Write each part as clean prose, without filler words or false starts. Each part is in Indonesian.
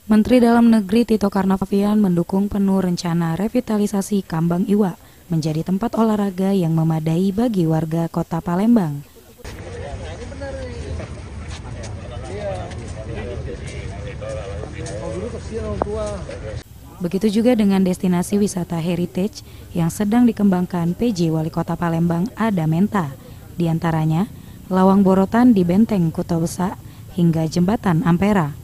Menteri Dalam Negeri Tito Karnavian mendukung penuh rencana revitalisasi Kambang Iwa menjadi tempat olahraga yang memadai bagi warga Kota Palembang. Begitu juga dengan destinasi wisata heritage yang sedang dikembangkan PJ Wali Kota Palembang Ada Menta, di antaranya Lawang Borotan di Benteng Kuta Besa hingga Jembatan Ampera.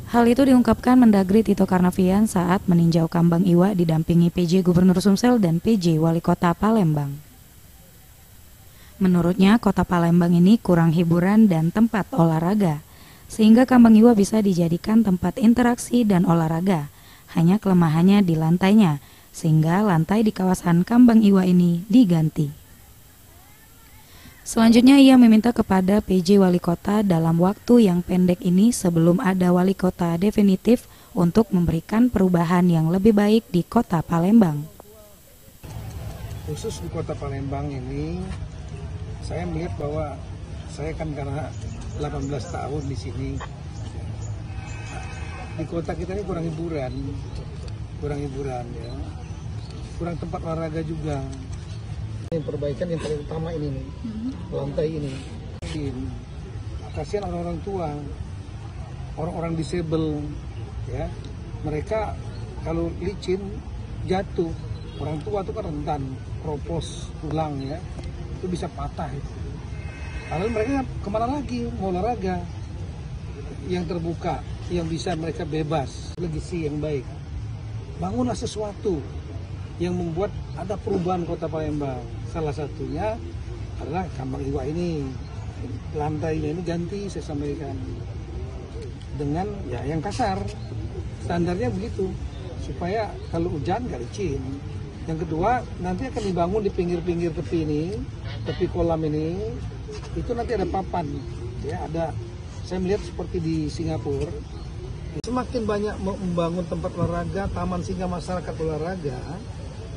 Hal itu diungkapkan Mendagri Tito Karnavian saat meninjau Kambang Iwa didampingi PJ Gubernur Sumsel dan PJ Wali Kota Palembang. Menurutnya, Kota Palembang ini kurang hiburan dan tempat olahraga, sehingga Kambang Iwa bisa dijadikan tempat interaksi dan olahraga. Hanya kelemahannya di lantainya, sehingga lantai di kawasan Kambang Iwa ini diganti. Selanjutnya ia meminta kepada PJ Wali Kota dalam waktu yang pendek ini sebelum ada Wali Kota definitif untuk memberikan perubahan yang lebih baik di Kota Palembang. Khusus di Kota Palembang ini, saya melihat bahwa saya kan karena 18 tahun di sini, di kota kita ini kurang hiburan ya, kurang tempat olahraga juga. Yang perbaikan yang paling utama ini nih, lantai ini. Kasihan orang-orang tua, orang-orang disabel, ya. Mereka kalau licin jatuh, orang tua itu kan rentan, kropos, tulang ya, itu bisa patah. Padahal mereka kemana lagi mau olahraga? Yang terbuka, yang bisa mereka bebas, legasi yang baik. Bangunlah sesuatu yang membuat ada perubahan Kota Palembang. Salah satunya adalah Kambang Iwa ini. Lantainya ini ganti, saya sampaikan, dengan ya yang kasar. Standarnya begitu, supaya kalau hujan nggak licin. Yang kedua, nanti akan dibangun di pinggir-pinggir tepi ini, tepi kolam ini, itu nanti ada papan. Ya, ada, saya melihat seperti di Singapura. Semakin banyak membangun tempat olahraga, taman sehingga masyarakat olahraga,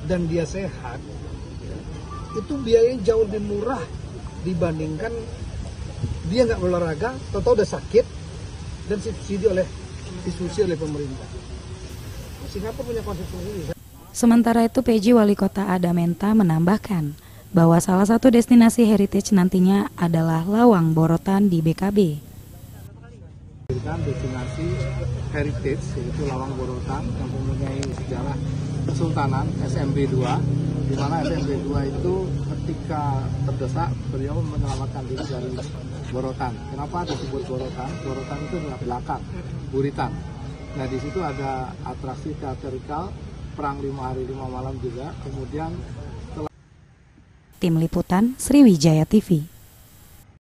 dan dia sehat, itu biayanya jauh lebih murah dibandingkan dia nggak olahraga, atau udah sakit dan disubsidi oleh pemerintah. Singapura punya konsep ini. Sementara itu PJ Wali Kota Ada Menta menambahkan bahwa salah satu destinasi heritage nantinya adalah Lawang Borotan di BKB. Destinasi heritage yaitu Lawang Borotan yang mempunyai sejarah Kesultanan SMB 2, di mana SMB 2 itu ketika terdesak beliau menyelamatkan diri dari Borotan. Kenapa disebut Borotan? Borotan itu adalah belakang, buritan. Nah di situ ada atraksi teatrikal, perang 5 hari 5 malam juga. Kemudian Tim Liputan Sriwijaya TV.